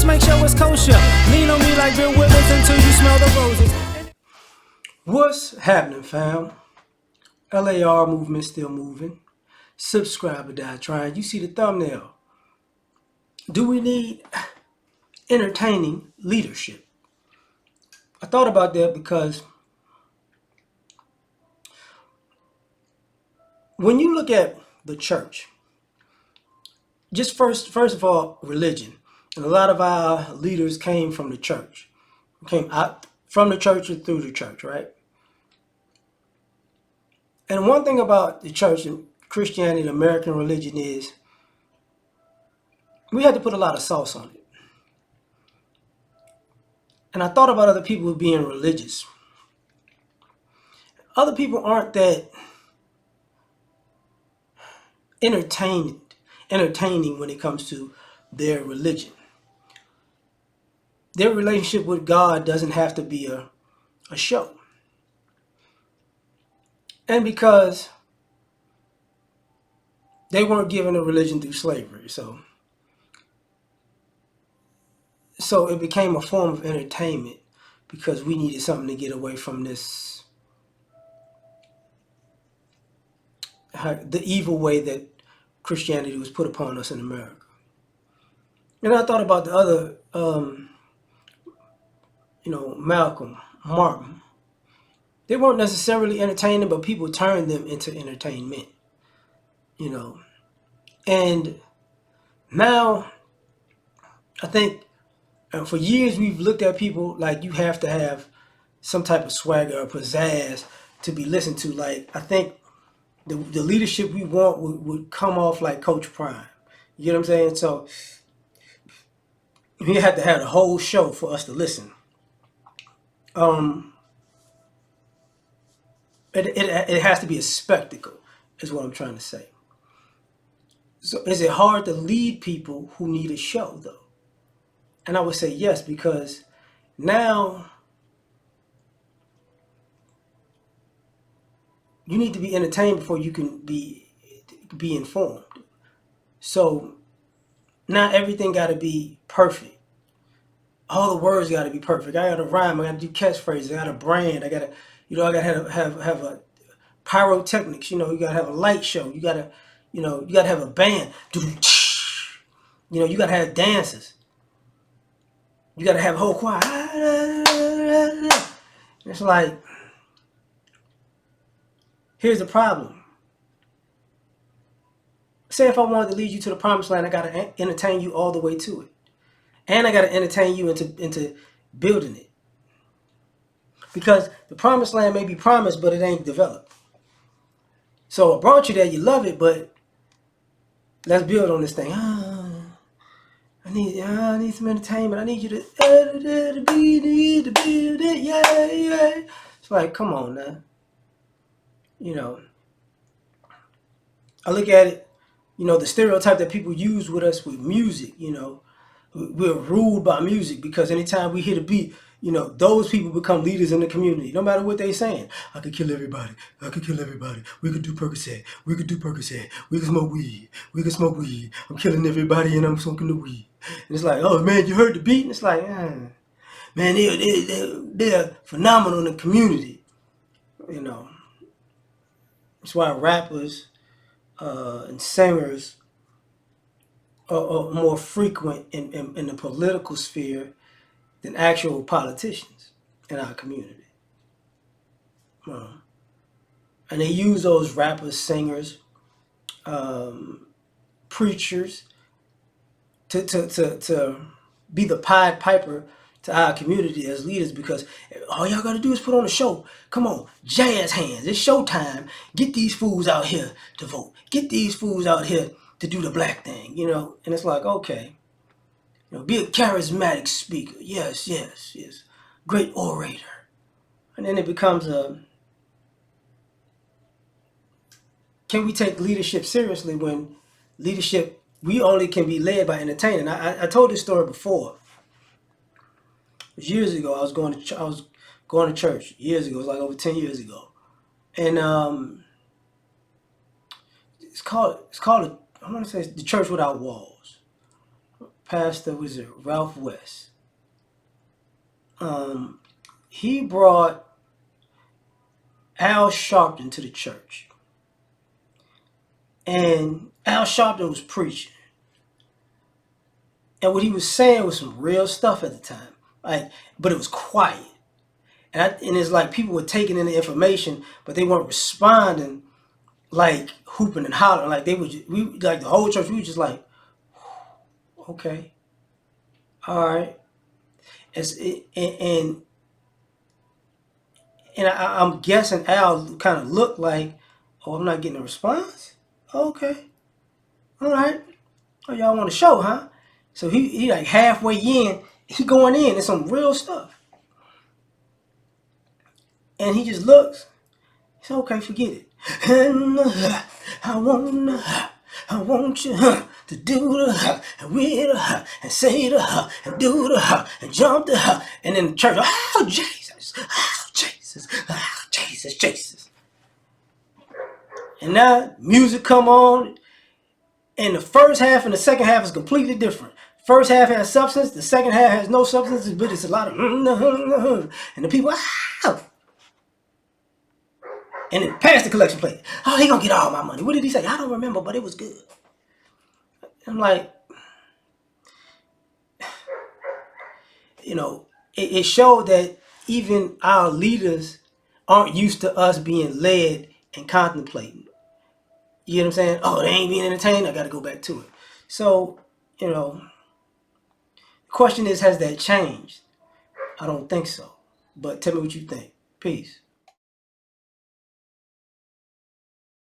make sure it's kosher. Lean on me like Bill Withers until you smell the roses. What's happening, fam? L.A.R. movement still moving. Subscribe or die trying. You see the thumbnail. Do we need entertaining leadership? I thought about that because when you look at the church, just first of all, religion. And a lot of our leaders came from the church. Came out from the church or through the church, right? And one thing about the church and Christianity and American religion is we had to put a lot of sauce on it. And I thought about other people being religious. Other people aren't that entertaining when it comes to their religion. Their relationship with God doesn't have to be a show. And because they weren't given a religion through slavery, so it became a form of entertainment because we needed something to get away from this, the evil way that Christianity was put upon us in America. And I thought about the other, Malcolm, Martin. They weren't necessarily entertaining, but people turned them into entertainment, And now, I think for years we've looked at people like you have to have some type of swagger or pizzazz to be listened to. Like, I think the leadership we want would come off like Coach Prime. You know what I'm saying? So we had to have a whole show for us to listen. It has to be a spectacle, is what I'm trying to say. So is it hard to lead people who need a show, though? And I would say yes, because now you need to be entertained before you can be informed. So now everything got to be perfect. All the words got to be perfect. I got to rhyme. I got to do catchphrases. I got to brand. I got to, I got to have a pyrotechnics. You got to have a light show. You got to, you got to have a band. You got to have dances. You got to have a whole choir. It's like, here's the problem. Say if I wanted to lead you to the promised land, I got to entertain you all the way to it. And I got to entertain you into building it. Because the promised land may be promised, but it ain't developed. So I brought you there, you love it, but let's build on this thing. I need some entertainment. I need you to build it, yeah. It's like, come on now. I look at it, the stereotype that people use with us with music, we're ruled by music because anytime we hit a beat, those people become leaders in the community, no matter what they're saying. I could kill everybody. I could kill everybody. We could do Percocet. We could do Percocet. We could smoke weed. We could smoke weed. I'm killing everybody and I'm smoking the weed. And it's like, oh man, you heard the beat? And it's like, man, they're phenomenal in the community. That's why rappers and singers are more frequent in the political sphere than actual politicians in our community. And they use those rappers, singers, preachers to be the Pied Piper to our community as leaders, because all y'all gotta do is put on a show. Come on, jazz hands, it's showtime. Get these fools out here to vote. Get these fools out here to do the black thing, And it's like, okay, be a charismatic speaker. Yes. Great orator. And then it becomes can we take leadership seriously when leadership, we only can be led by entertaining? I told this story before. It was years ago. I was going to church years ago. It was like over 10 years ago. And it's called I want to say it's the Church Without Walls. Pastor, was it Ralph West? He brought Al Sharpton to the church, and Al Sharpton was preaching, and what he was saying was some real stuff at the time, like, but it was quiet, and it's like people were taking in the information, but they weren't responding like hooping and hollering, like they were. We like the whole church. We were just like, okay, all right, and I'm guessing Al kind of looked like, oh, I'm not getting a response. Okay, all right. Oh, y'all want to show, huh? So he like halfway in, he going in. It's some real stuff, and he just looks. He said, okay, forget it. And I want you to do the and with and say the and do the and jump the and then the church. Oh Jesus! Oh Jesus! Oh Jesus! Jesus! And now music come on, and the first half and the second half is completely different. First half has substance, the second half has no substance, but it's a lot of and the people and then pass the collection plate. Oh, he gonna get all my money. What did he say? I don't remember, but it was good. I'm like, it showed that even our leaders aren't used to us being led and contemplating. You know what I'm saying? Oh, they ain't being entertained. I got to go back to it. So, the question is, has that changed? I don't think so. But tell me what you think. Peace.